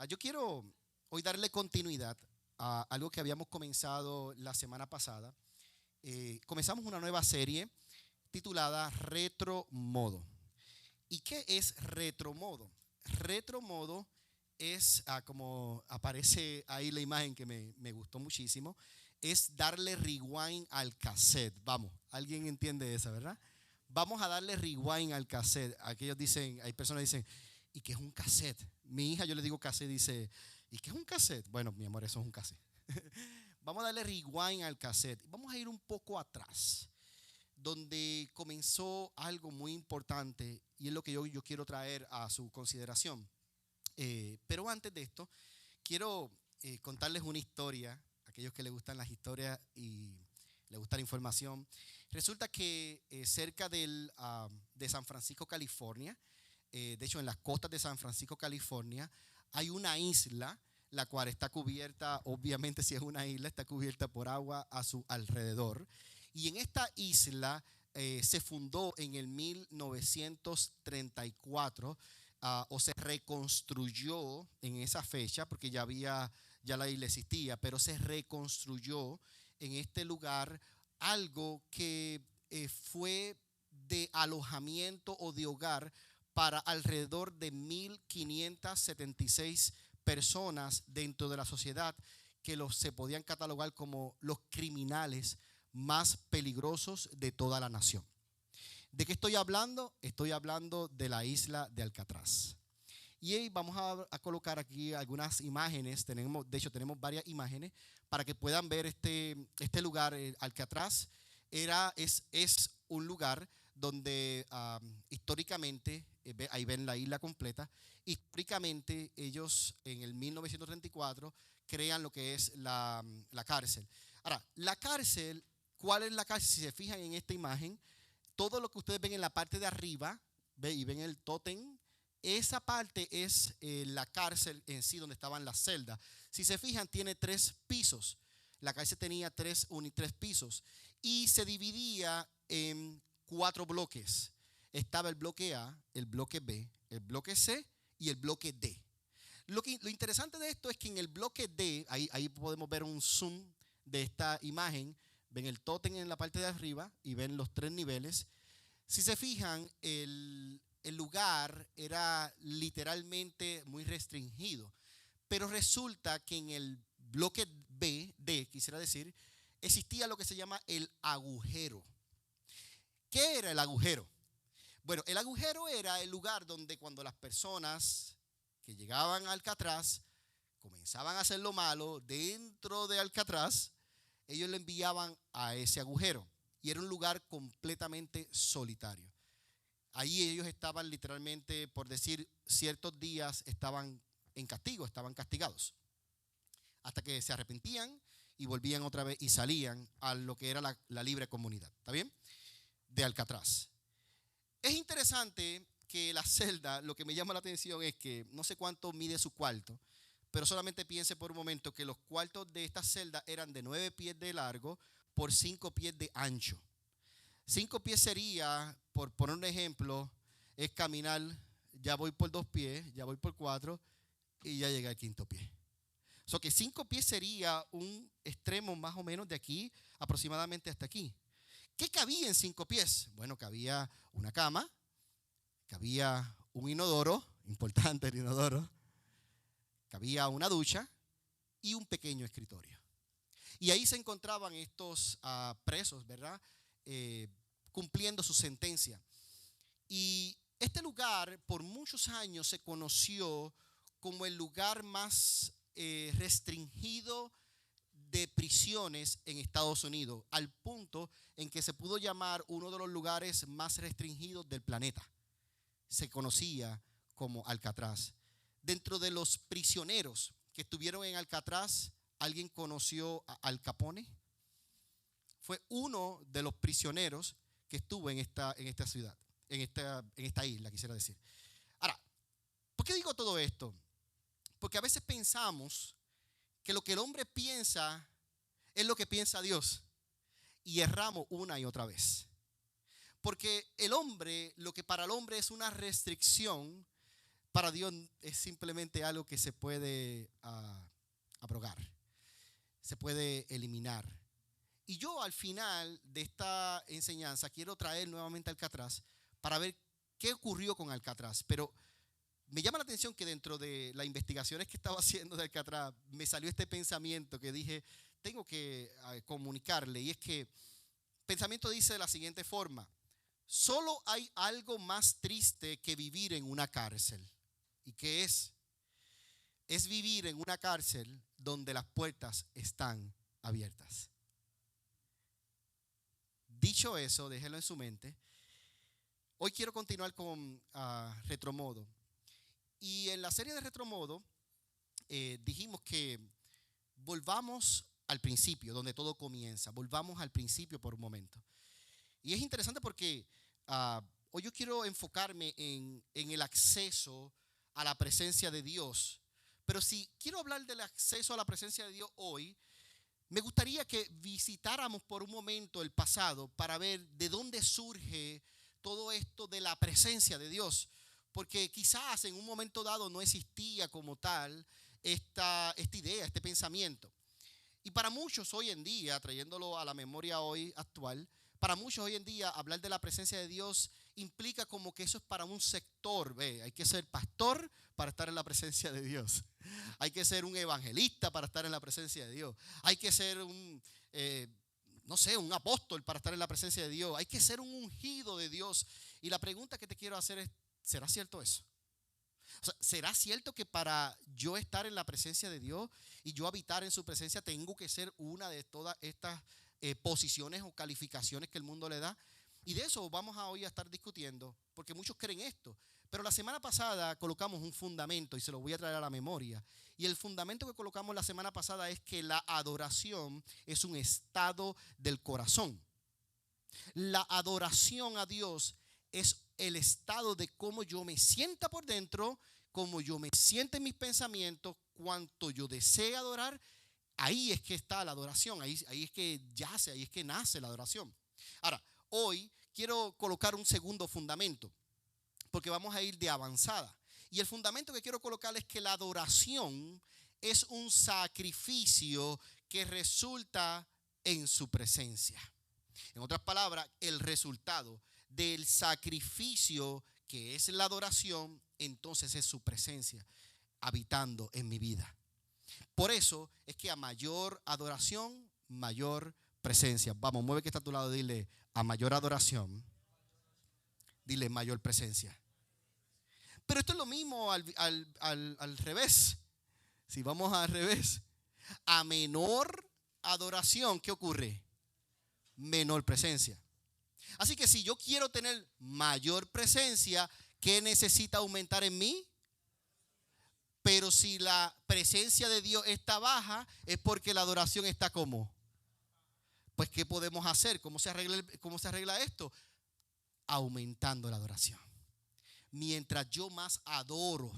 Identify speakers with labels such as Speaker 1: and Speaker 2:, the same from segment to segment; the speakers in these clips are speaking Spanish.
Speaker 1: Yo quiero hoy darle continuidad a algo que habíamos comenzado la semana pasada. Comenzamos una nueva serie titulada Retro Modo. ¿Y qué es Retro Modo? Retro Modo es, como aparece ahí la imagen que me gustó muchísimo, es darle rewind al cassette. Vamos, ¿alguien entiende esa, verdad? Vamos a darle rewind al cassette. Aquellos dicen, hay personas que dicen, ¿y qué es un cassette? Mi hija, yo le digo cassette, dice, ¿y qué es un cassette? Bueno, mi amor, eso es un cassette. Vamos a darle rewind al cassette. Vamos a ir un poco atrás, donde comenzó algo muy importante y es lo que yo quiero traer a su consideración. Pero antes de esto, quiero contarles una historia, a aquellos que les gustan las historias y les gusta la información. Resulta que cerca de San Francisco, California, de hecho en las costas de San Francisco, California, hay una isla, la cual está cubierta, obviamente si es una isla, está cubierta por agua a su alrededor. Y en esta isla se fundó en el 1934 o se reconstruyó en esa fecha, porque ya la isla existía, pero se reconstruyó en este lugar algo que fue de alojamiento o de hogar para alrededor de 1576 personas dentro de la sociedad que se podían catalogar como los criminales más peligrosos de toda la nación. ¿De qué estoy hablando? Estoy hablando de la isla de Alcatraz. Y ahí vamos a colocar aquí algunas imágenes. De hecho, tenemos varias imágenes para que puedan ver este lugar. Alcatraz es un lugar donde históricamente, ahí ven la isla completa, históricamente ellos en el 1934 crean lo que es la cárcel. Ahora, la cárcel, ¿cuál es la cárcel? Si se fijan en esta imagen, todo lo que ustedes ven en la parte de arriba, y ven el tótem, esa parte es la cárcel en sí, donde estaban las celdas. Si se fijan, tiene 3 pisos. La cárcel tenía tres pisos y se dividía en 4 bloques. Estaba el bloque A, el bloque B, el bloque C y el bloque D. Lo interesante de esto es que en el bloque D, ahí podemos ver un zoom de esta imagen. Ven el tótem en la parte de arriba y ven los 3 niveles. Si se fijan, el lugar era literalmente muy restringido. Pero resulta que en el bloque D, quisiera decir, existía lo que se llama el agujero. ¿Qué era el agujero? Bueno, el agujero era el lugar donde cuando las personas que llegaban a Alcatraz comenzaban a hacer lo malo dentro de Alcatraz, ellos le enviaban a ese agujero. Y era un lugar completamente solitario. Ahí ellos estaban literalmente, por decir, ciertos días estaban en castigo, estaban castigados. Hasta que se arrepentían y volvían otra vez y salían a lo que era la libre comunidad. ¿Está bien? De Alcatraz. Es interesante que la celda, lo que me llama la atención es que no sé cuánto mide su cuarto, pero solamente piense por un momento que los cuartos de esta celda eran de 9 pies de largo por 5 pies de ancho. 5 pies sería, por poner un ejemplo, es caminar, ya voy por 2 pies, ya voy por 4 y ya llegué al 5.º pie. O sea que 5 pies sería un extremo más o menos de aquí aproximadamente hasta aquí. ¿Qué cabía en 5 pies? Bueno, cabía una cama, cabía un inodoro, importante el inodoro, cabía una ducha y un pequeño escritorio. Y ahí se encontraban estos presos, ¿verdad? Cumpliendo su sentencia. Y este lugar por muchos años se conoció como el lugar más restringido de prisiones en Estados Unidos, al punto en que se pudo llamar uno de los lugares más restringidos del planeta. Se conocía como Alcatraz. Dentro de los prisioneros que estuvieron en Alcatraz, ¿alguien conoció a Al Capone? Fue uno de los prisioneros que estuvo en esta ciudad, en esta isla, quisiera decir. Ahora, ¿por qué digo todo esto? Porque a veces pensamos que lo que el hombre piensa es lo que piensa Dios y erramos una y otra vez. Porque el hombre, lo que para el hombre es una restricción, para Dios es simplemente algo que se puede abrogar, se puede eliminar. Y yo al final de esta enseñanza quiero traer nuevamente Alcatraz para ver qué ocurrió con Alcatraz. Pero me llama la atención que dentro de las investigaciones que estaba haciendo de Alcatraz me salió este pensamiento que dije, tengo que comunicarle. Y es que el pensamiento dice de la siguiente forma: solo hay algo más triste que vivir en una cárcel. ¿Y qué es? Es vivir en una cárcel donde las puertas están abiertas. Dicho eso, déjelo en su mente. Hoy quiero continuar con Retromodo. Y en la serie de Retromodo dijimos que volvamos al principio, donde todo comienza. Volvamos al principio por un momento. Y es interesante porque hoy yo quiero enfocarme en el acceso a la presencia de Dios. Pero si quiero hablar del acceso a la presencia de Dios hoy, me gustaría que visitáramos por un momento el pasado para ver de dónde surge todo esto de la presencia de Dios. Porque quizás en un momento dado no existía como tal esta idea, este pensamiento. Y para muchos hoy en día, trayéndolo a la memoria hoy actual, para muchos hoy en día hablar de la presencia de Dios implica como que eso es para un sector. Hay que ser pastor para estar en la presencia de Dios. Hay que ser un evangelista para estar en la presencia de Dios. Hay que ser un apóstol para estar en la presencia de Dios. Hay que ser un ungido de Dios. Y la pregunta que te quiero hacer es, ¿será cierto eso? O sea, ¿será cierto que para yo estar en la presencia de Dios y yo habitar en su presencia tengo que ser una de todas estas posiciones o calificaciones que el mundo le da? Y de eso vamos hoy a estar discutiendo, porque muchos creen esto. Pero la semana pasada colocamos un fundamento y se lo voy a traer a la memoria. Y el fundamento que colocamos la semana pasada es que la adoración es un estado del corazón. La adoración a Dios es el estado de cómo yo me sienta por dentro, cómo yo me siento en mis pensamientos, cuánto yo deseo adorar. Ahí es que está la adoración, ahí es que yace, ahí es que nace la adoración. Ahora, hoy quiero colocar un segundo fundamento, porque vamos a ir de avanzada. Y el fundamento que quiero colocar es que la adoración es un sacrificio que resulta en su presencia. En otras palabras, el resultado del sacrificio que es la adoración, entonces es su presencia habitando en mi vida. Por eso es que a mayor adoración, mayor presencia. Vamos, mueve que está a tu lado, dile: a mayor adoración, dile mayor presencia. Pero esto es lo mismo al revés. Si vamos al revés, a menor adoración, ¿qué ocurre? Menor presencia. Así que si yo quiero tener mayor presencia, ¿qué necesita aumentar en mí? Pero si la presencia de Dios está baja, es porque la adoración está como. Pues, ¿qué podemos hacer? ¿Cómo se arregla esto? Aumentando la adoración. Mientras yo más adoro,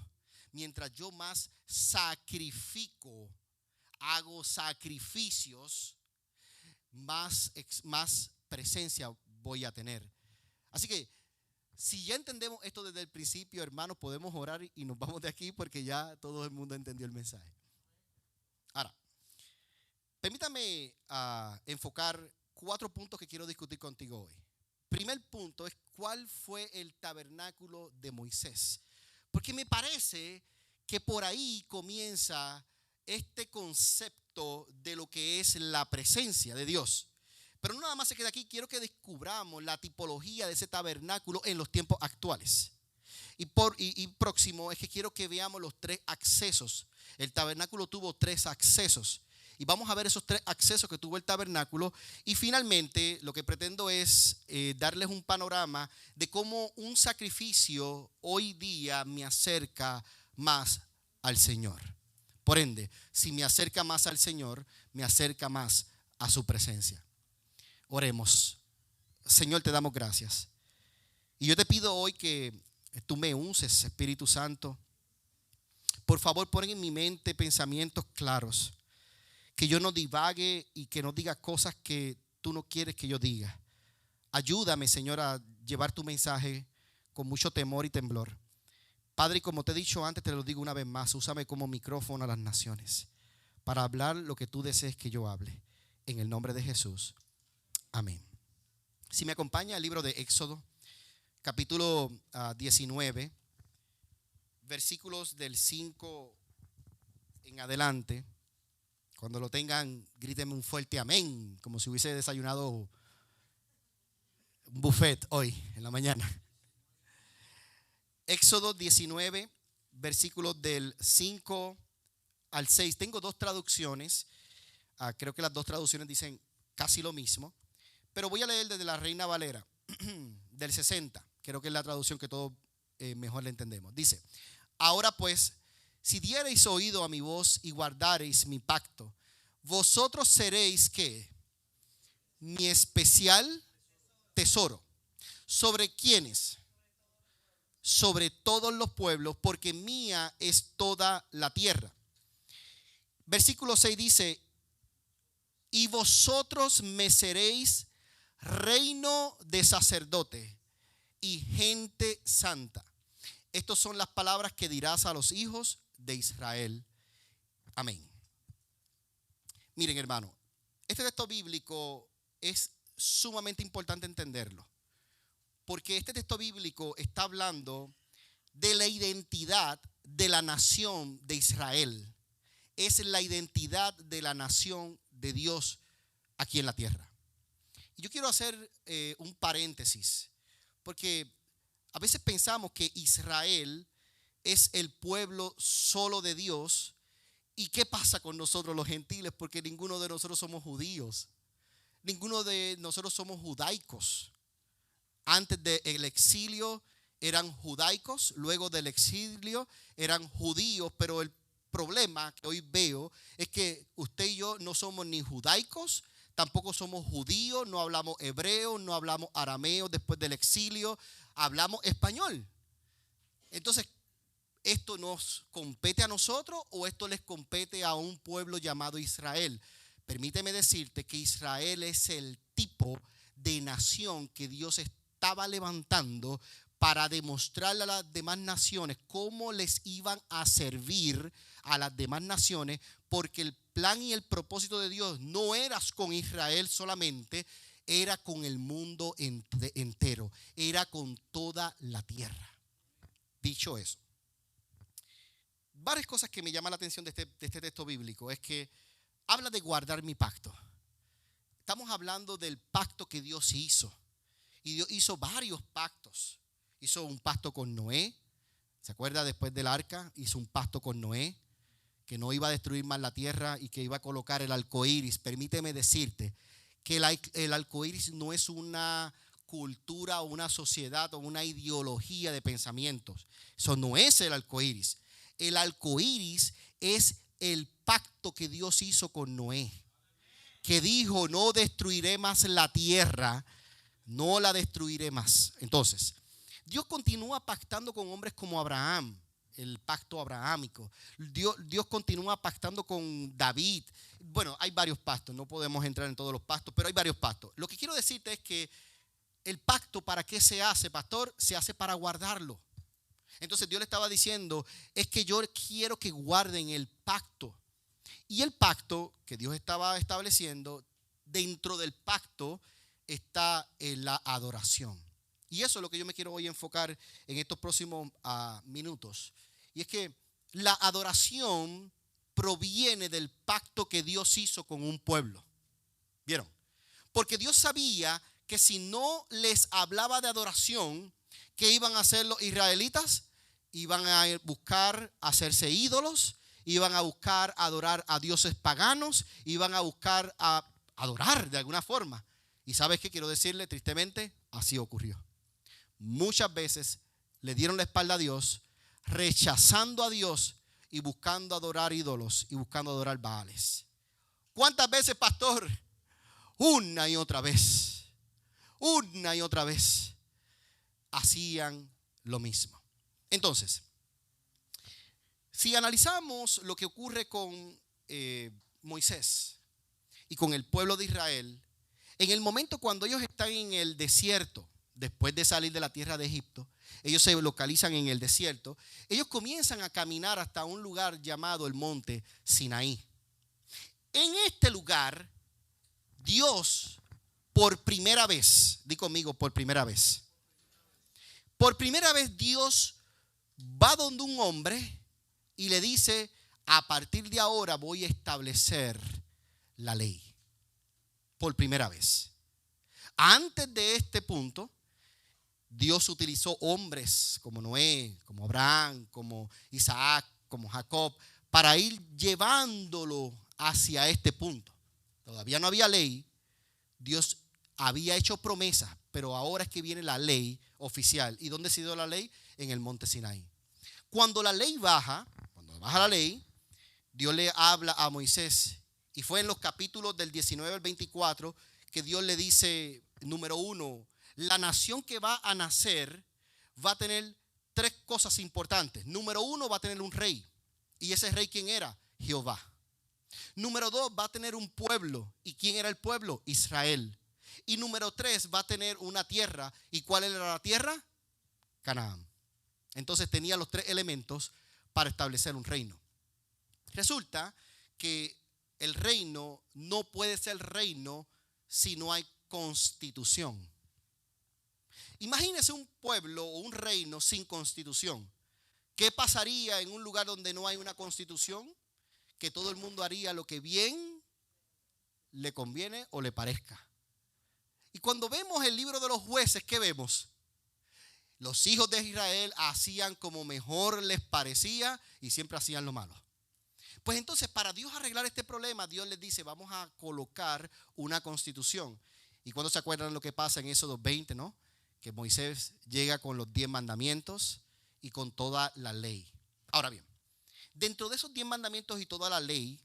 Speaker 1: mientras yo más sacrifico, hago sacrificios, más presencia voy a tener. Así que, si ya entendemos esto desde el principio, hermanos, podemos orar y nos vamos de aquí porque ya todo el mundo entendió el mensaje. Ahora, permítame enfocar 4 puntos que quiero discutir contigo hoy. Primer punto es: ¿cuál fue el tabernáculo de Moisés? Porque me parece que por ahí comienza este concepto de lo que es la presencia de Dios. Pero no nada más se queda aquí, quiero que descubramos la tipología de ese tabernáculo en los tiempos actuales. Y próximo es que quiero que veamos los 3 accesos. El tabernáculo tuvo 3 accesos. Y vamos a ver esos 3 accesos que tuvo el tabernáculo. Y finalmente lo que pretendo es darles un panorama de cómo un sacrificio hoy día me acerca más al Señor. Por ende, si me acerca más al Señor, me acerca más a su presencia. Oremos. Señor, te damos gracias. Y yo te pido hoy que tú me unces, Espíritu Santo. Por favor, pon en mi mente pensamientos claros. Que yo no divague y que no diga cosas que tú no quieres que yo diga. Ayúdame, Señor, a llevar tu mensaje con mucho temor y temblor. Padre, como te he dicho antes, te lo digo una vez más, úsame como micrófono a las naciones para hablar lo que tú desees que yo hable. En el nombre de Jesús. Amén. Si me acompaña el libro de Éxodo, capítulo 19, versículos del 5 en adelante. Cuando lo tengan, grítenme un fuerte amén, como si hubiese desayunado un buffet hoy en la mañana. Éxodo 19, versículos del 5 al 6. Tengo dos traducciones. Creo que las dos traducciones dicen casi lo mismo. Pero voy a leer desde la Reina Valera, del 60. Creo que es la traducción que todos mejor le entendemos. Dice: ahora pues, si diereis oído a mi voz y guardareis mi pacto, vosotros seréis ¿qué? Mi especial tesoro. ¿Sobre quiénes? Sobre todos los pueblos, porque mía es toda la tierra. Versículo 6 dice: y vosotros me seréis reino de sacerdotes y gente santa. Estas son las palabras que dirás a los hijos de Israel. Amén. Miren, hermano, este texto bíblico es sumamente importante entenderlo, porque este texto bíblico está hablando de la identidad de la nación de Israel. Es la identidad de la nación de Dios aquí en la tierra. Y yo quiero hacer un paréntesis, porque a veces pensamos que Israel es el pueblo solo de Dios. ¿Y qué pasa con nosotros los gentiles? Porque ninguno de nosotros somos judíos. Ninguno de nosotros somos judaicos. Antes del exilio eran judaicos, luego del exilio eran judíos, pero el problema que hoy veo es que usted y yo no somos ni judaicos, tampoco somos judíos, no hablamos hebreo, no hablamos arameo después del exilio, hablamos español. Entonces, ¿esto nos compete a nosotros o esto les compete a un pueblo llamado Israel? Permíteme decirte que Israel es el tipo de nación que Dios estaba levantando para demostrarle a las demás naciones cómo les iban a servir a las demás naciones, porque el plan y el propósito de Dios no era con Israel solamente, era con el mundo entero, era con toda la tierra. Dicho eso, varias cosas que me llaman la atención de este texto bíblico es que habla de guardar mi pacto. Estamos hablando del pacto que Dios hizo. Y Dios hizo varios pactos. Hizo un pacto con Noé. ¿Se acuerda? Después del arca hizo un pacto con Noé, que no iba a destruir más la tierra y que iba a colocar el arco iris. Permíteme decirte que el arco iris no es una cultura o una sociedad o una ideología de pensamientos. Eso no es el arco iris. El arco iris es el pacto que Dios hizo con Noé, que dijo: no destruiré más la tierra, no la destruiré más. Entonces, Dios continúa pactando con hombres como Abraham, el pacto abrahámico. Dios continúa pactando con David. Bueno, hay varios pactos, no podemos entrar en todos los pactos, pero hay varios pactos. Lo que quiero decirte es que el pacto, ¿para qué se hace, pastor? Se hace para guardarlo. Entonces Dios le estaba diciendo: es que yo quiero que guarden el pacto. Y el pacto que Dios estaba estableciendo, dentro del pacto está en la adoración. Y eso es lo que yo me quiero hoy enfocar en estos próximos minutos. Y es que la adoración proviene del pacto que Dios hizo con un pueblo. ¿Vieron? Porque Dios sabía que si no les hablaba de adoración, ¿qué iban a hacer los israelitas? Iban a buscar hacerse ídolos, iban a buscar adorar a dioses paganos, iban a buscar a adorar de alguna forma. Y ¿sabes qué quiero decirle? Tristemente, así ocurrió. Muchas veces le dieron la espalda a Dios, rechazando a Dios y buscando adorar ídolos y buscando adorar baales. ¿Cuántas veces, pastor? Una y otra vez. Una y otra vez hacían lo mismo. Entonces, si analizamos lo que ocurre con Moisés y con el pueblo de Israel, en el momento cuando ellos están en el desierto, después de salir de la tierra de Egipto, ellos se localizan en el desierto. Ellos comienzan a caminar hasta un lugar llamado el monte Sinaí. En este lugar, Dios, por primera vez, di conmigo, por primera vez Dios va donde un hombre y le dice: a partir de ahora voy a establecer la ley. Por primera vez. Antes de este punto, Dios utilizó hombres como Noé, como Abraham, como Isaac, como Jacob, para ir llevándolo hacia este punto. Todavía no había ley. Dios había hecho promesas, pero ahora es que viene la ley oficial. ¿Y dónde se dio la ley? En el monte Sinaí. Cuando la ley baja, la ley, Dios le habla a Moisés. Y fue en los capítulos del 19 al 24 que Dios le dice, número 1, la nación que va a nacer va a tener 3 cosas importantes. Número 1, va a tener un rey. ¿Y ese rey quién era? Jehová. Número 2, va a tener un pueblo. ¿Y quién era el pueblo? Israel. Y número 3, va a tener una tierra. ¿Y cuál era la tierra? Canaán. Entonces tenía los 3 elementos para establecer un reino. Resulta que el reino no puede ser reino si no hay constitución. Imagínese un pueblo o un reino sin constitución. ¿Qué pasaría en un lugar donde no hay una constitución? Que todo el mundo haría lo que bien le conviene o le parezca. Y cuando vemos el libro de los jueces, ¿qué vemos? Los hijos de Israel hacían como mejor les parecía y siempre hacían lo malo. Pues entonces, para Dios arreglar este problema, Dios les dice: vamos a colocar una constitución. Y cuando se acuerdan lo que pasa en Éxodo 20, ¿no? Que Moisés llega con los 10 mandamientos y con toda la ley. Ahora bien, dentro de esos 10 mandamientos y toda la ley,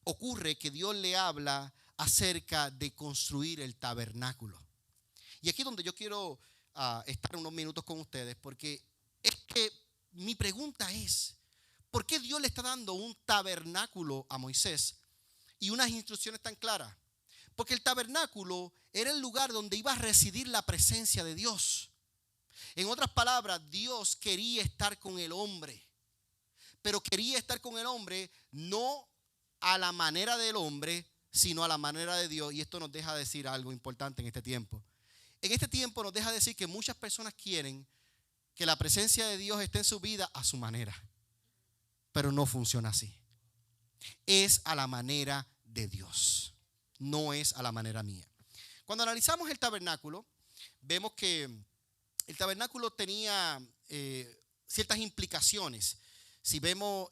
Speaker 1: ocurre que Dios le habla acerca de construir el tabernáculo. Y aquí es donde yo quiero estar unos minutos con ustedes, porque es que mi pregunta es: ¿por qué Dios le está dando un tabernáculo a Moisés y unas instrucciones tan claras? Porque el tabernáculo era el lugar donde iba a residir la presencia de Dios. En otras palabras, Dios quería estar con el hombre, pero quería estar con el hombre no a la manera del hombre, sino a la manera de Dios. Y esto nos deja decir algo importante en este tiempo. En este tiempo nos deja decir que muchas personas quieren que la presencia de Dios esté en su vida a su manera. Pero no funciona así. Es a la manera de Dios. No es a la manera mía. Cuando analizamos el tabernáculo, vemos que el tabernáculo tenía ciertas implicaciones. Si vemos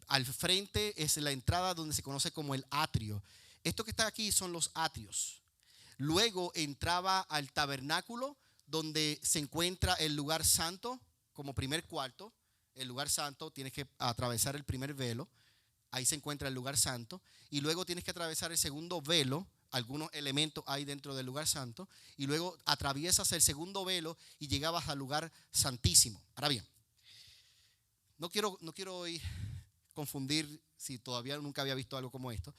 Speaker 1: al frente es la entrada donde se conoce como el atrio. Esto que está aquí son los atrios. Luego entraba al tabernáculo donde se encuentra el lugar santo como primer cuarto. El lugar santo, tienes que atravesar el primer velo. Ahí se encuentra el lugar santo. Y luego tienes que atravesar el segundo velo. Algunos elementos hay dentro del lugar santo. Y luego atraviesas el segundo velo y llegabas al lugar santísimo. Ahora bien, no quiero confundir si todavía nunca había visto algo como esto.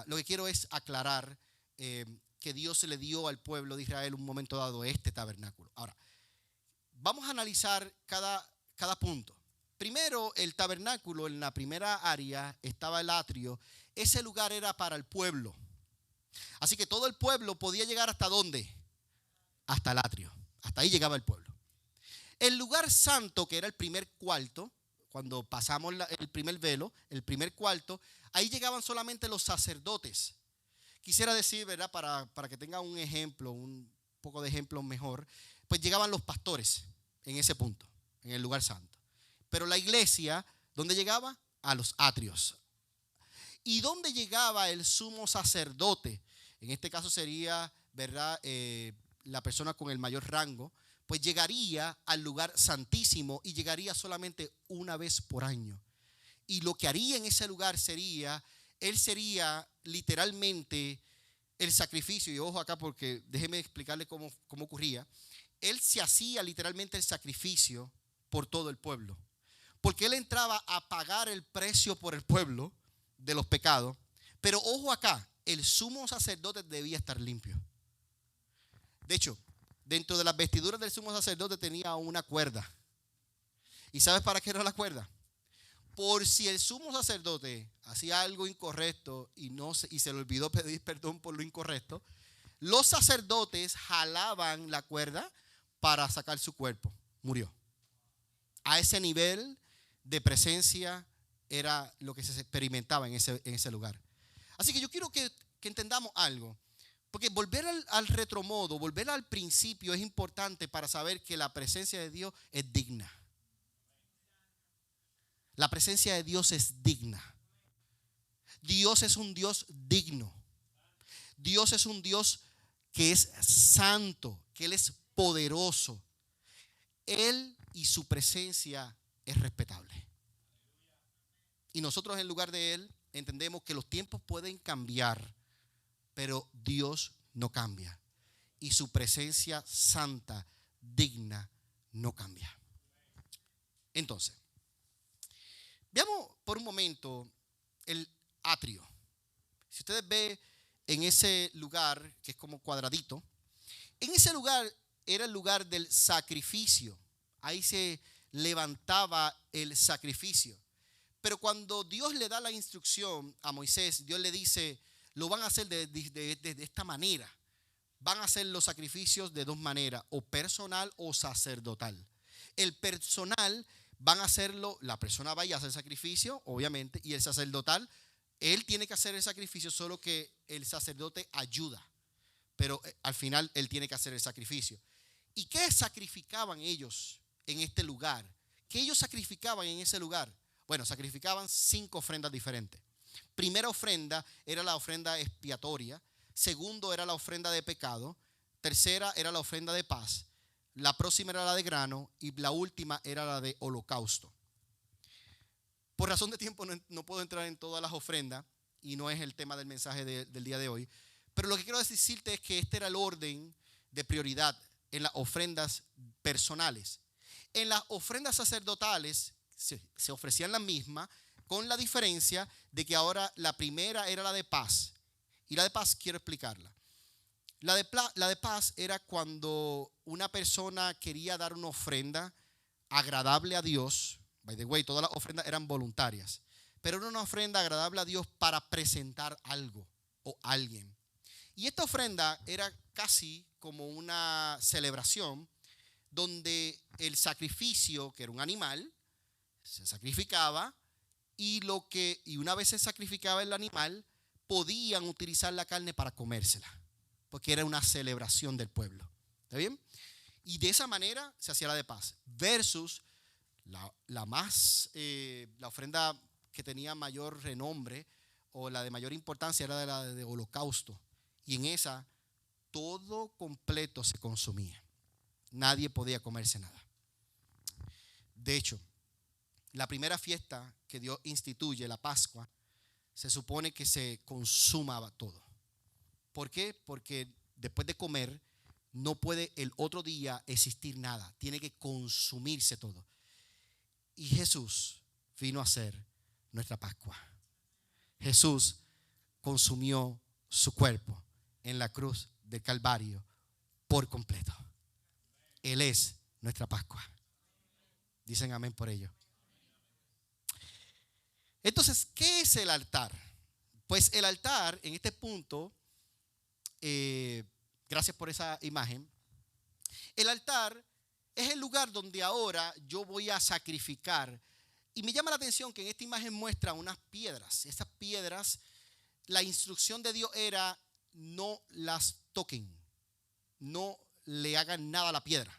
Speaker 1: Lo que quiero es aclarar que Dios le dio al pueblo de Israel un momento dado este tabernáculo. Ahora, vamos a analizar cada punto. Primero, el tabernáculo, en la primera área estaba el atrio. Ese lugar era para el pueblo. Así que todo el pueblo podía llegar ¿hasta dónde? Hasta el atrio. Hasta ahí llegaba el pueblo. El lugar santo, que era el primer cuarto, cuando pasamos el primer velo, el primer cuarto, ahí llegaban solamente los sacerdotes. Quisiera decir, ¿verdad? Para que tenga un ejemplo, un poco de ejemplo mejor, pues llegaban los pastores en ese punto, en el lugar santo. Pero la iglesia, ¿dónde llegaba? A los atrios. ¿Y dónde llegaba el sumo sacerdote? En este caso sería, ¿verdad? La persona con el mayor rango, pues llegaría al lugar santísimo y llegaría solamente una vez por año. Y lo que haría en ese lugar sería, él sería literalmente el sacrificio. Y ojo acá porque déjeme explicarle cómo ocurría. Él se hacía literalmente el sacrificio por todo el pueblo. Porque él entraba a pagar el precio por el pueblo de los pecados. Pero ojo acá, el sumo sacerdote debía estar limpio. De hecho, dentro de las vestiduras del sumo sacerdote tenía una cuerda. ¿Y sabes para qué era la cuerda? Por si el sumo sacerdote hacía algo incorrecto y se le olvidó pedir perdón por lo incorrecto, los sacerdotes jalaban la cuerda para sacar su cuerpo. Murió. A ese nivel de presencia era lo que se experimentaba en ese lugar. Así que yo quiero que entendamos algo. Porque volver al retromodo, volver al principio es importante para saber que la presencia de Dios es digna. La presencia de Dios es digna. Dios es un Dios digno. Dios es un Dios que es santo, que Él es poderoso. Él y su presencia es respetable. Y nosotros en lugar de Él entendemos que los tiempos pueden cambiar, pero Dios no cambia. Y su presencia santa, digna, no cambia. Entonces, veamos por un momento el atrio. Si ustedes ven en ese lugar, que es como cuadradito, en ese lugar era el lugar del sacrificio. Ahí se levantaba el sacrificio. Pero cuando Dios le da la instrucción a Moisés, Dios le dice, lo van a hacer de esta manera. Van a hacer los sacrificios de dos maneras, o personal o sacerdotal. El personal van a hacerlo, la persona va a hacer sacrificio, obviamente, y el sacerdotal, él tiene que hacer el sacrificio, solo que el sacerdote ayuda. Pero al final él tiene que hacer el sacrificio. ¿Y qué sacrificaban ellos en este lugar? ¿Qué ellos sacrificaban en ese lugar? Bueno, sacrificaban 5 ofrendas diferentes. Primera ofrenda era la ofrenda expiatoria. Segundo era la ofrenda de pecado. Tercera era la ofrenda de paz. La próxima era la de grano. Y la última era la de holocausto. Por razón de tiempo no puedo entrar en todas las ofrendas. Y no es el tema del mensaje del día de hoy. Pero lo que quiero decirte es que este era el orden de prioridad en las ofrendas personales. En las ofrendas sacerdotales se ofrecían las mismas, con la diferencia de que ahora la primera era la de paz. Y la de paz quiero explicarla. La de paz era cuando una persona quería dar una ofrenda agradable a Dios. By the way, todas las ofrendas eran voluntarias. Pero era una ofrenda agradable a Dios para presentar algo o alguien. Y esta ofrenda era casi como una celebración donde el sacrificio, que era un animal, se sacrificaba y una vez se sacrificaba el animal, podían utilizar la carne para comérsela, porque era una celebración del pueblo. ¿Está bien? Y de esa manera se hacía la de paz. Versus la ofrenda que tenía mayor renombre o la de mayor importancia era la de holocausto. Y en esa todo completo se consumía. Nadie podía comerse nada. De hecho, la primera fiesta que Dios instituye, la Pascua, se supone que se consumaba todo. ¿Por qué? Porque después de comer no puede el otro día existir nada. Tiene que consumirse todo. Y Jesús vino a ser nuestra Pascua. Jesús consumió su cuerpo en la cruz del Calvario por completo. Él es nuestra Pascua. Dicen amén por ello. Entonces, ¿qué es el altar? Pues el altar, en este punto, gracias por esa imagen, el altar es el lugar donde ahora yo voy a sacrificar. Y me llama la atención que en esta imagen muestra unas piedras. Esas piedras, la instrucción de Dios era no las toquen, no le hagan nada a la piedra.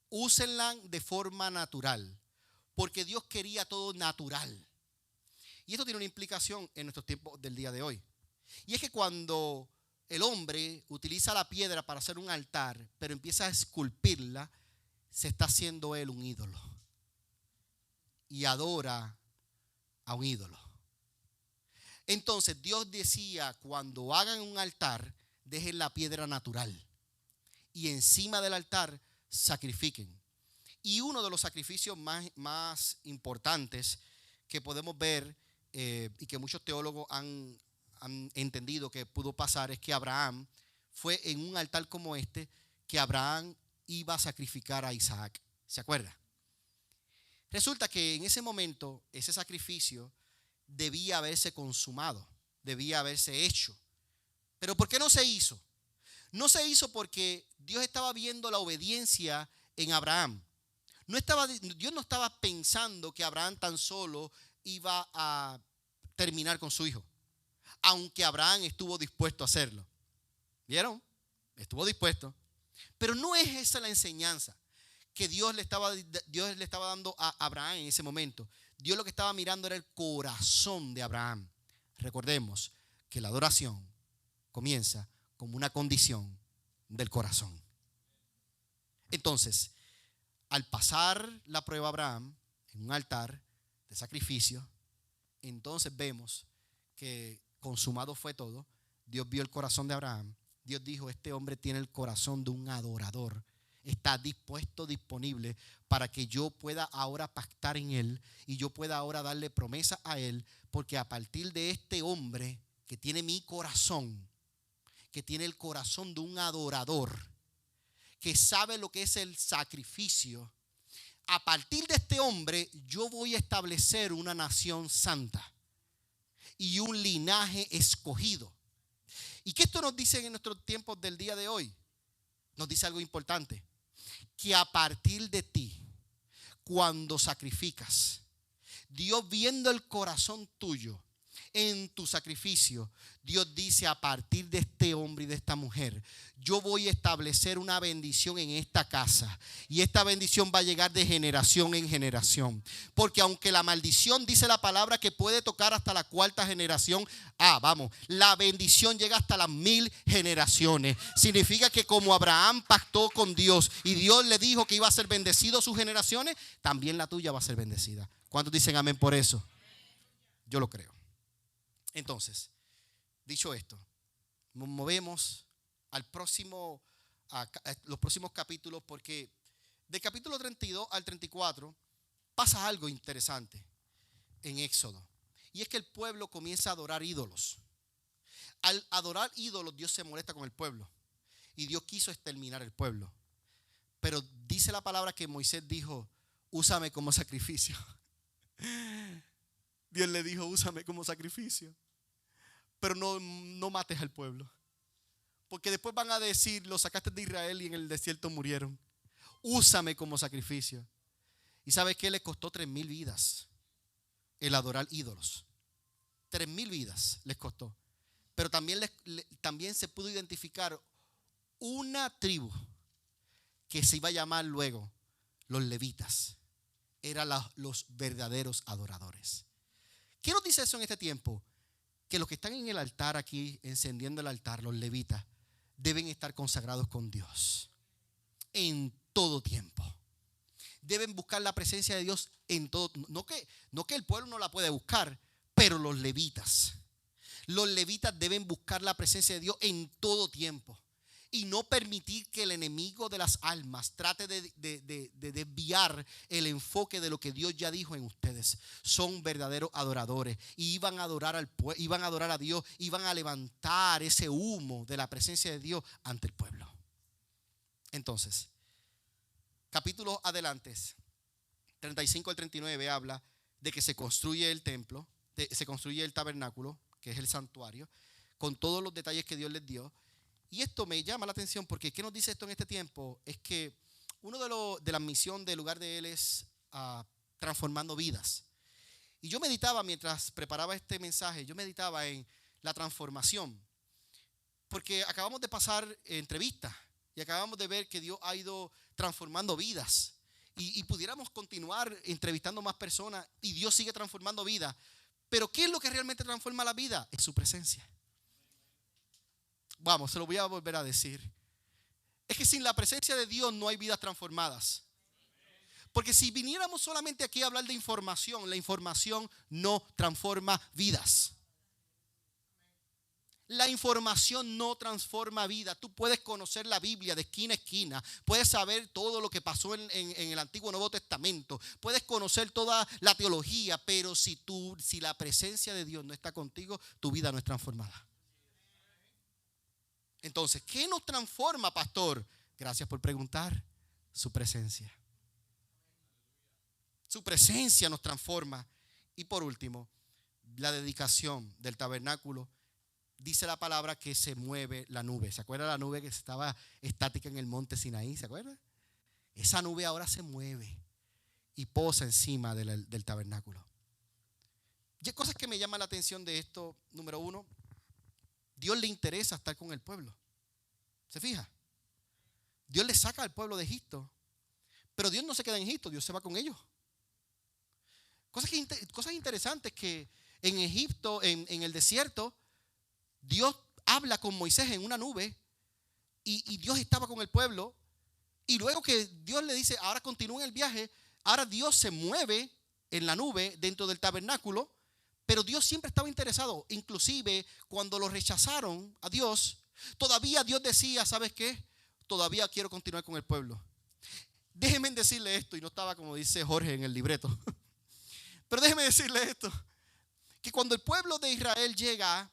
Speaker 1: Úsenla de forma natural, porque Dios quería todo natural. Y esto tiene una implicación en nuestros tiempos del día de hoy. Y es que cuando el hombre utiliza la piedra para hacer un altar, pero empieza a esculpirla, se está haciendo él un ídolo. Y adora a un ídolo. Entonces Dios decía, cuando hagan un altar, dejen la piedra natural. Y encima del altar sacrifiquen. Y uno de los sacrificios más importantes que podemos ver y que muchos teólogos han entendido que pudo pasar es que Abraham fue en un altar como este que Abraham iba a sacrificar a Isaac. ¿Se acuerda? Resulta que en ese momento ese sacrificio debía haberse consumado, debía haberse hecho. ¿Pero por qué no se hizo? No se hizo porque Dios estaba viendo la obediencia en Abraham. Dios no estaba pensando que Abraham tan solo iba a terminar con su hijo, aunque Abraham estuvo dispuesto a hacerlo. ¿Vieron? Estuvo dispuesto. Pero no es esa la enseñanza que Dios le estaba dando a Abraham en ese momento. Dios lo que estaba mirando era el corazón de Abraham. Recordemos que la adoración comienza como una condición del corazón. Entonces, al pasar la prueba Abraham en un altar de sacrificio, entonces vemos que consumado fue todo. Dios vio el corazón de Abraham. Dios dijo, este hombre tiene el corazón de un adorador. Está dispuesto, disponible para que yo pueda ahora pactar en él y yo pueda ahora darle promesa a él, porque a partir de este hombre que tiene mi corazón, que tiene el corazón de un adorador, que sabe lo que es el sacrificio, a partir de este hombre yo voy a establecer una nación santa y un linaje escogido. ¿Y qué esto nos dice en nuestros tiempos del día de hoy? Nos dice algo importante, que a partir de ti, cuando sacrificas, Dios viendo el corazón tuyo en tu sacrificio, Dios dice, a partir de este hombre y de esta mujer, yo voy a establecer una bendición en esta casa, y esta bendición va a llegar de generación en generación, porque aunque la maldición dice la palabra que puede tocar hasta la cuarta generación, la bendición llega hasta las 1000 generaciones. Significa que como Abraham pactó con Dios y Dios le dijo que iba a ser bendecido sus generaciones, también la tuya va a ser bendecida. ¿Cuántos dicen amén por eso? Yo lo creo. Entonces, dicho esto, nos movemos a los próximos capítulos, porque del capítulo 32 al 34 pasa algo interesante en Éxodo. Y es que el pueblo comienza a adorar ídolos. Al adorar ídolos, Dios se molesta con el pueblo. Y Dios quiso exterminar el pueblo. Pero dice la palabra que Moisés dijo, úsame como sacrificio. Dios le dijo, úsame como sacrificio, pero no mates al pueblo, porque después van a decir, los sacaste de Israel y en el desierto murieron. Úsame como sacrificio. ¿Y sabes qué? Le costó 3000 vidas el adorar ídolos. 3000 vidas les costó. Pero también se pudo identificar una tribu que se iba a llamar luego los levitas. Eran los verdaderos adoradores. ¿Qué nos dice eso en este tiempo? Que los que están en el altar aquí, encendiendo el altar, los levitas, deben estar consagrados con Dios en todo tiempo. Deben buscar la presencia de Dios en todo. No que el pueblo no la puede buscar, pero los levitas deben buscar la presencia de Dios en todo tiempo. Y no permitir que el enemigo de las almas trate de desviar el enfoque de lo que Dios ya dijo en ustedes. Son verdaderos adoradores. Y iban a adorar a Dios. Iban a levantar ese humo de la presencia de Dios ante el pueblo. Entonces, capítulos adelante, 35 al 39, habla de que se construye el templo, se construye el tabernáculo, que es el santuario, con todos los detalles que Dios les dio. Y esto me llama la atención, porque ¿qué nos dice esto en este tiempo? Es que uno de la misión del lugar de él es transformando vidas. Y yo meditaba mientras preparaba este mensaje, yo meditaba en la transformación, porque acabamos de pasar entrevistas y acabamos de ver que Dios ha ido transformando vidas, y pudiéramos continuar entrevistando más personas y Dios sigue transformando vidas. Pero ¿qué es lo que realmente transforma la vida? Es su presencia. Se lo voy a volver a decir. Es que sin la presencia de Dios no hay vidas transformadas. Porque si viniéramos solamente aquí a hablar de información, la información no transforma vidas. La información no transforma vida. Tú puedes conocer la Biblia de esquina a esquina. Puedes saber todo lo que pasó en el Antiguo y Nuevo Testamento. Puedes conocer toda la teología. Pero si la presencia de Dios no está contigo, tu vida no es transformada. Entonces, ¿qué nos transforma, pastor? Gracias por preguntar. Su presencia. Su presencia nos transforma. Y por último, la dedicación del tabernáculo. Dice la palabra que se mueve la nube. ¿Se acuerda la nube que estaba estática en el monte Sinaí? ¿Se acuerda? Esa nube ahora se mueve y posa encima del tabernáculo. Y hay cosas que me llaman la atención de esto. Número uno, Dios le interesa estar con el pueblo. ¿Se fija? Dios le saca al pueblo de Egipto, pero Dios no se queda en Egipto, Dios se va con ellos. Cosas interesantes que en Egipto, en el desierto, Dios habla con Moisés en una nube y Dios estaba con el pueblo. Y luego que Dios le dice, ahora continúen el viaje, ahora Dios se mueve en la nube dentro del tabernáculo, pero Dios siempre estaba interesado. Inclusive cuando lo rechazaron a Dios, todavía Dios decía, ¿sabes qué? Todavía quiero continuar con el pueblo. Déjenme decirle esto, y no estaba como dice Jorge en el libreto, pero déjenme decirle esto, que cuando el pueblo de Israel llega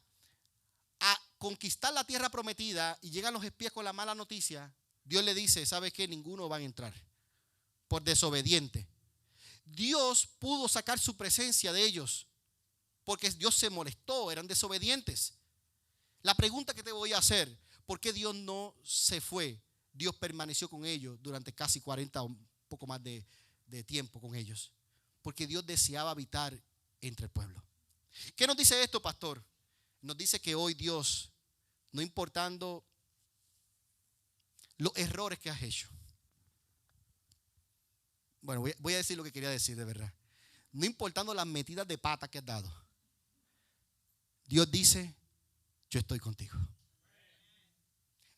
Speaker 1: a conquistar la tierra prometida y llegan los espías con la mala noticia, Dios le dice, ¿sabes qué? Ninguno va a entrar por desobediente. Dios pudo sacar su presencia de ellos porque Dios se molestó, eran desobedientes. La pregunta que te voy a hacer, ¿por qué Dios no se fue? Dios permaneció con ellos durante casi 40 o un poco más de tiempo con ellos. Porque Dios deseaba habitar entre el pueblo. ¿Qué nos dice esto, pastor? Nos dice que hoy Dios, no importando los errores que has hecho. Bueno, voy a decir lo que quería decir de verdad. No importando las metidas de pata que has dado. Dios dice, yo estoy contigo.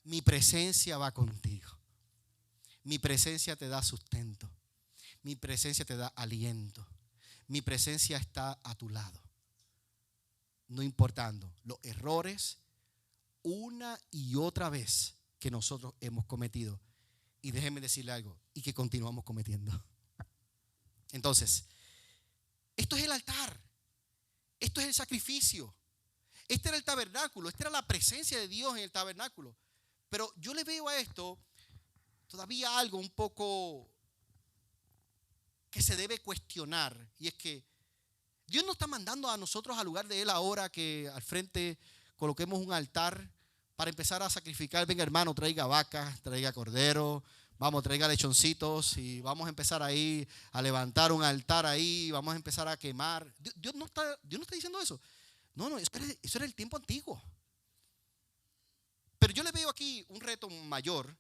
Speaker 1: Mi presencia va contigo. Mi presencia te da sustento. Mi presencia te da aliento. Mi presencia está a tu lado. No importando los errores una y otra vez que nosotros hemos cometido. Y déjenme decirle algo, y que continuamos cometiendo. Entonces, esto es el altar. Esto es el sacrificio. Este era el tabernáculo. Esta era la presencia de Dios en el tabernáculo. Pero yo le veo a esto todavía algo un poco que se debe cuestionar. Y es que Dios no está mandando a nosotros al lugar de Él ahora que al frente coloquemos un altar para empezar a sacrificar. Venga, hermano, traiga vacas, traiga cordero, vamos, traiga lechoncitos y vamos a empezar ahí a levantar un altar ahí, vamos a empezar a quemar. Dios no está diciendo eso. No, eso era el tiempo antiguo. Pero yo le veo aquí un reto mayor,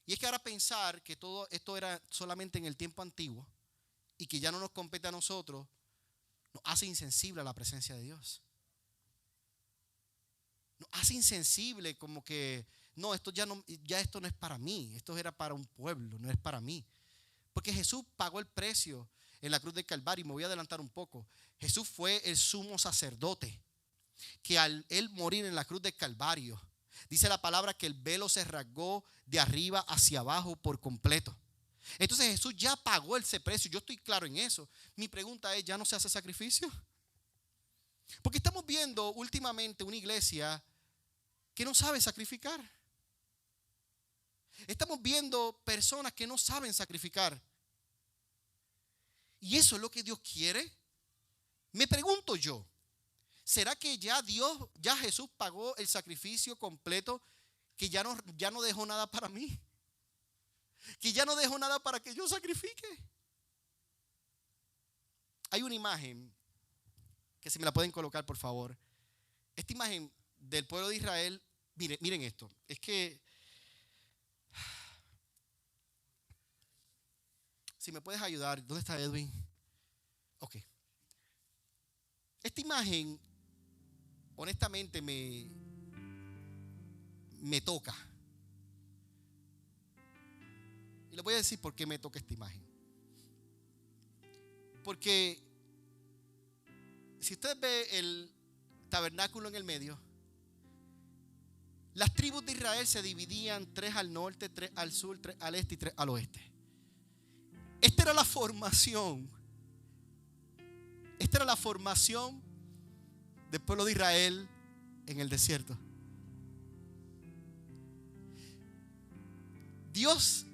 Speaker 1: y es que ahora pensar que todo esto era solamente en el tiempo antiguo y que ya no nos compete a nosotros, nos hace insensible a la presencia de Dios. Nos hace insensible, como que no, esto no es para mí, esto era para un pueblo, no es para mí. Porque Jesús pagó el precio en la cruz del Calvario. Y me voy a adelantar un poco. Jesús fue el sumo sacerdote que al él morir en la cruz del Calvario, dice la palabra que el velo se rasgó de arriba hacia abajo por completo. Entonces Jesús ya pagó ese precio. Yo estoy claro en eso. Mi pregunta es, ¿ya no se hace sacrificio? Porque estamos viendo últimamente una iglesia que no sabe sacrificar. Estamos viendo personas que no saben sacrificar. ¿Y eso es lo que Dios quiere? Me pregunto yo, ¿será que ya Jesús pagó el sacrificio completo, que ya no dejó nada para mí? Que ya no dejó nada para que yo sacrifique. Hay una imagen que si me la pueden colocar, por favor. Esta imagen del pueblo de Israel, miren esto. Es que si me puedes ayudar, ¿dónde está Edwin? Ok. Esta imagen, honestamente, me toca. Y les voy a decir por qué me toca esta imagen. Porque si usted ve el tabernáculo en el medio, las tribus de Israel se dividían 3 al norte, 3 al sur, 3 al este y 3 al oeste. Esta era la formación. Esta era la formación del pueblo de Israel en el desierto. Dios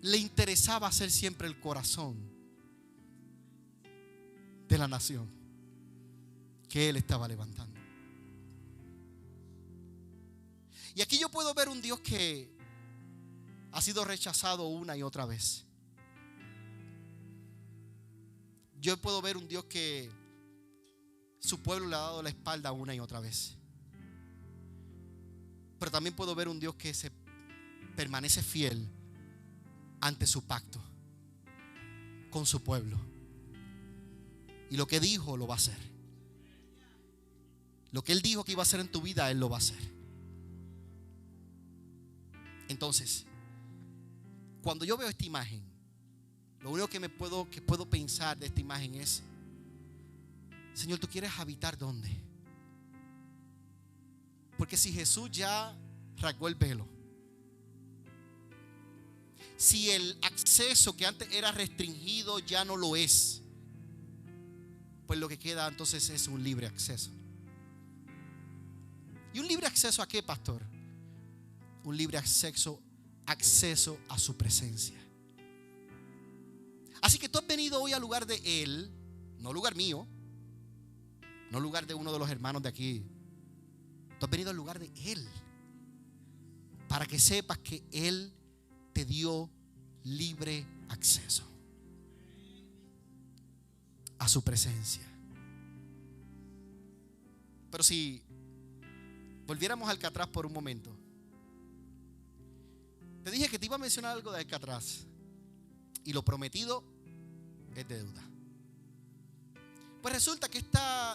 Speaker 1: le interesaba hacer siempre el corazón de la nación que Él estaba levantando. Y aquí yo puedo ver un Dios que ha sido rechazado una y otra vez. Yo puedo ver un Dios que su pueblo le ha dado la espalda una y otra vez. Pero también puedo ver un Dios que se permanece fiel ante su pacto con su pueblo. Y lo que dijo lo va a hacer. Lo que Él dijo que iba a hacer en tu vida, Él lo va a hacer. Entonces, cuando yo veo esta imagen, lo único que puedo pensar de esta imagen es: Señor, ¿tú quieres habitar dónde? Porque si Jesús ya rasgó el velo, si el acceso que antes era restringido ya no lo es, pues lo que queda entonces es un libre acceso. ¿Y un libre acceso a qué, pastor? Un libre acceso a su presencia. Así que tú has venido hoy al lugar de Él, no lugar mío, no lugar de uno de los hermanos de aquí. Tú has venido al lugar de Él, para que sepas que Él te dio libre acceso a su presencia. Pero si volviéramos al Alcatraz por un momento, te dije que te iba a mencionar algo de Alcatraz, y lo prometido es deuda. Pues resulta que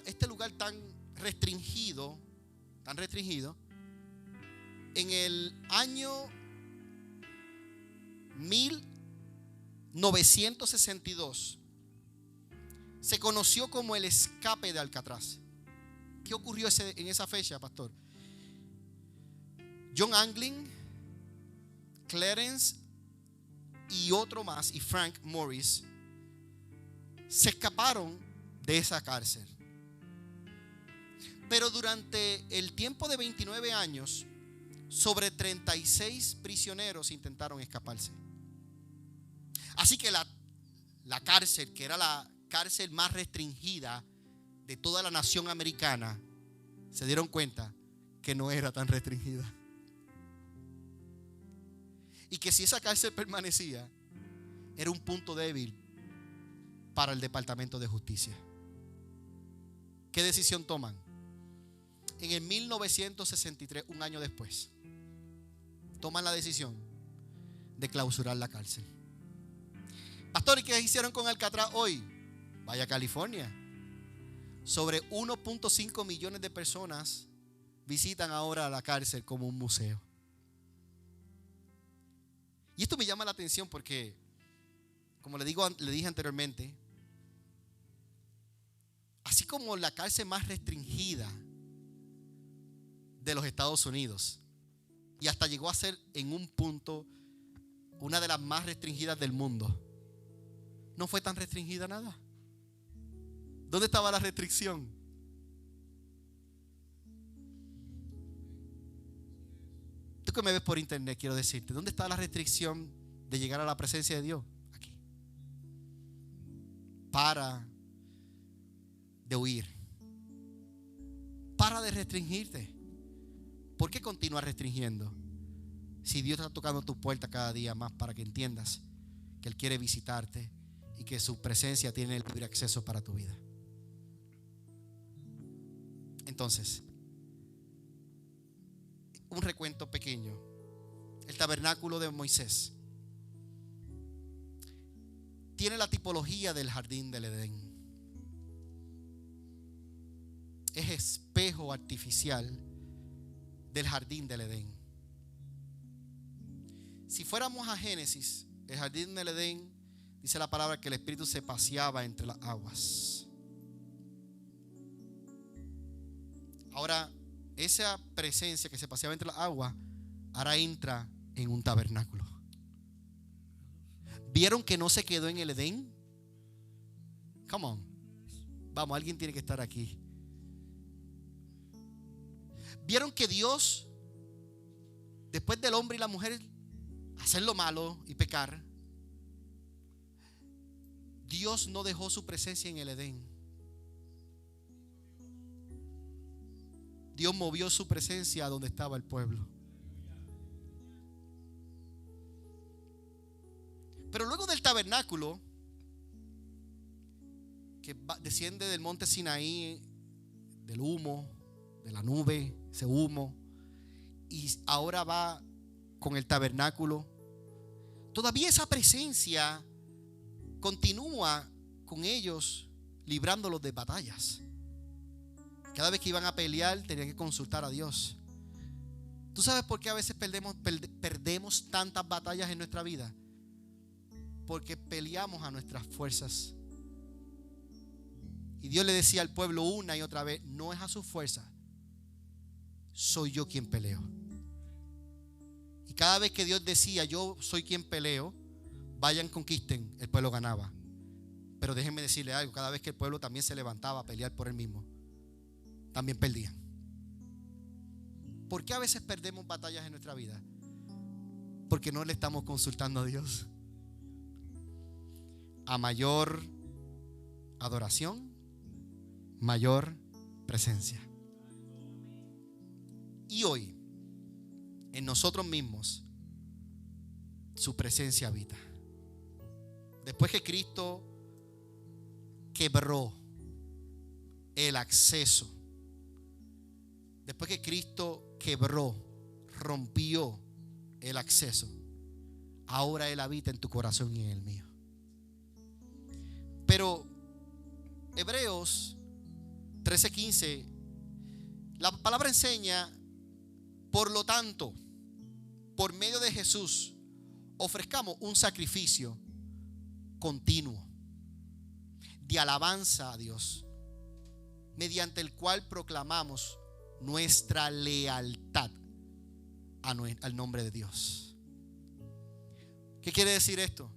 Speaker 1: este lugar tan restringido, en el año 1962 se conoció como el escape de Alcatraz. ¿Qué ocurrió en esa fecha, pastor? John Anglin, Clarence y otro más, y Frank Morris, se escaparon de esa cárcel. Pero durante el tiempo de 29 años, sobre 36 prisioneros intentaron escaparse. Así que la cárcel, que era la cárcel más restringida de toda la nación americana, se dieron cuenta que no era tan restringida. Y que si esa cárcel permanecía, era un punto débil para el Departamento de Justicia. ¿Qué decisión toman? En el 1963, un año después, toman la decisión de clausurar la cárcel. Pastor, ¿y qué hicieron con Alcatraz hoy? Vaya a California. Sobre 1.5 millones de personas visitan ahora la cárcel como un museo. Y esto me llama la atención porque, como le dije anteriormente, así como la cárcel más restringida de los Estados Unidos, y hasta llegó a ser en un punto una de las más restringidas del mundo, no fue tan restringida nada. ¿Dónde estaba la restricción? Tú que me ves por internet, quiero decirte, ¿dónde está la restricción de llegar a la presencia de Dios? Aquí. Para de huir. Para de restringirte. ¿Por qué continúas restringiendo? Si Dios está tocando tu puerta cada día más para que entiendas que Él quiere visitarte y que su presencia tiene el libre acceso para tu vida. Entonces, un recuento pequeño. El tabernáculo de Moisés tiene la tipología del jardín del Edén. Es espejo artificial del jardín del Edén. Si fuéramos a Génesis, el jardín del Edén, dice la palabra que el Espíritu se paseaba entre las aguas. Ahora, esa presencia que se paseaba entre las aguas, ahora entra en un tabernáculo. ¿Vieron que no se quedó en el Edén? Come on. Vamos, alguien tiene que estar aquí. ¿Vieron que Dios, después del hombre y la mujer, hacer lo malo y pecar, Dios no dejó su presencia en el Edén. Dios movió su presencia a donde estaba el pueblo. Pero luego del tabernáculo, que desciende del monte Sinaí, del humo, de la nube, ese humo, y ahora va con el tabernáculo, todavía esa presencia continúa con ellos, librándolos de batallas. Cada vez que iban a pelear tenían que consultar a Dios. ¿Tú sabes por qué a veces perdemos tantas batallas en nuestra vida? Porque peleamos a nuestras fuerzas. Y Dios le decía al pueblo una y otra vez: no es a su fuerza, soy yo quien peleo. Y cada vez que Dios decía: yo soy quien peleo, vayan, conquisten, el pueblo ganaba. Pero déjenme decirle algo: cada vez que el pueblo también se levantaba a pelear por él mismo, también perdían. ¿Por qué a veces perdemos batallas en nuestra vida? Porque no le estamos consultando a Dios. A mayor adoración, mayor presencia. Y hoy, en nosotros mismos, su presencia habita. Después que Cristo quebró el acceso, después que Cristo quebró, rompió el acceso, ahora Él habita en tu corazón y en el mío. Pero Hebreos 13:15, la palabra enseña: por lo tanto, por medio de Jesús, ofrezcamos un sacrificio continuo de alabanza a Dios, mediante el cual proclamamos nuestra lealtad al nombre de Dios. ¿Qué quiere decir esto?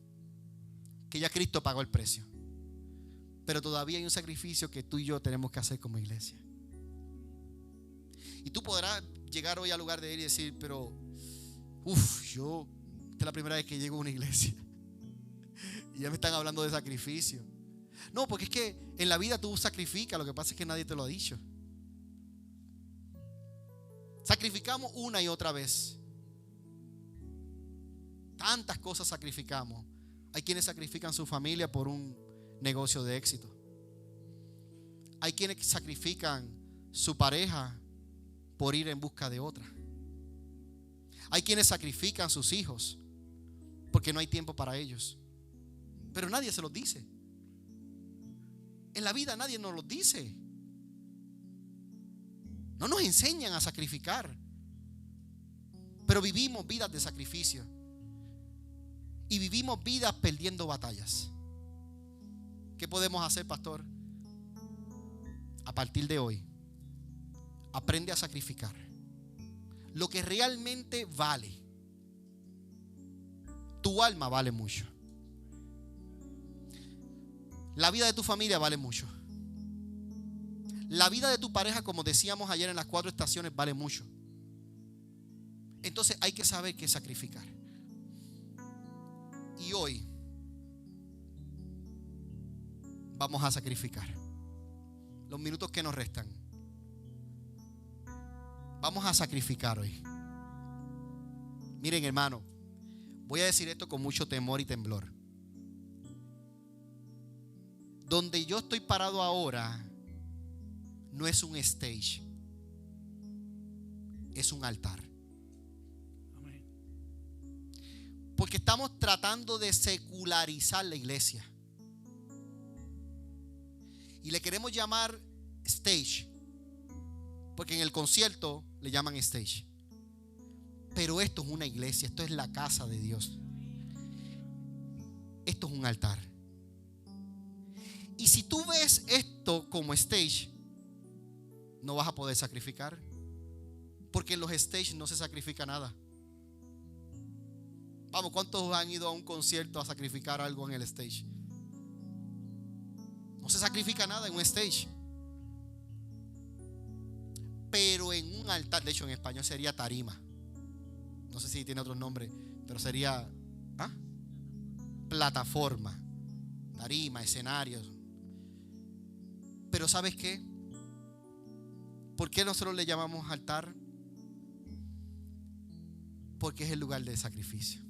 Speaker 1: Que ya Cristo pagó el precio, pero todavía hay un sacrificio que tú y yo tenemos que hacer como iglesia. Y tú podrás llegar hoy al lugar de Él y decir: pero esta es la primera vez que llego a una iglesia y ya me están hablando de sacrificio. No, porque es que en la vida tú sacrificas, lo que pasa es que nadie te lo ha dicho. Sacrificamos una y otra vez. Tantas cosas sacrificamos. Hay quienes sacrifican su familia por un negocio de éxito. Hay quienes sacrifican su pareja por ir en busca de otra. Hay quienes sacrifican sus hijos porque no hay tiempo para ellos. Pero nadie se los dice. En la vida nadie nos los dice. No nos enseñan a sacrificar. Pero vivimos vidas de sacrificio. Y vivimos vidas perdiendo batallas. ¿Qué podemos hacer, pastor? A partir de hoy, aprende a sacrificar lo que realmente vale. Tu alma vale mucho. La vida de tu familia vale mucho. La vida de tu pareja, como decíamos ayer en las 4 estaciones, vale mucho. Entonces hay que saber qué sacrificar. Y hoy vamos a sacrificar. Los minutos que nos restan, vamos a sacrificar hoy. Miren, hermano, voy a decir esto con mucho temor y temblor. Donde yo estoy parado ahora no es un stage, es un altar. Porque estamos tratando de secularizar la iglesia y le queremos llamar stage, porque en el concierto le llaman stage. Pero esto es una iglesia, esto es la casa de Dios. Esto es un altar. Y si tú ves esto como stage, no vas a poder sacrificar, porque en los stage no se sacrifica nada. Vamos, ¿cuántos han ido a un concierto a sacrificar algo en el stage? No se sacrifica nada en un stage. Pero en un altar, de hecho en español sería tarima. No sé si tiene otro nombre, pero sería plataforma, tarima, escenarios. Pero ¿sabes qué? ¿Por qué nosotros le llamamos altar? Porque es el lugar de sacrificio.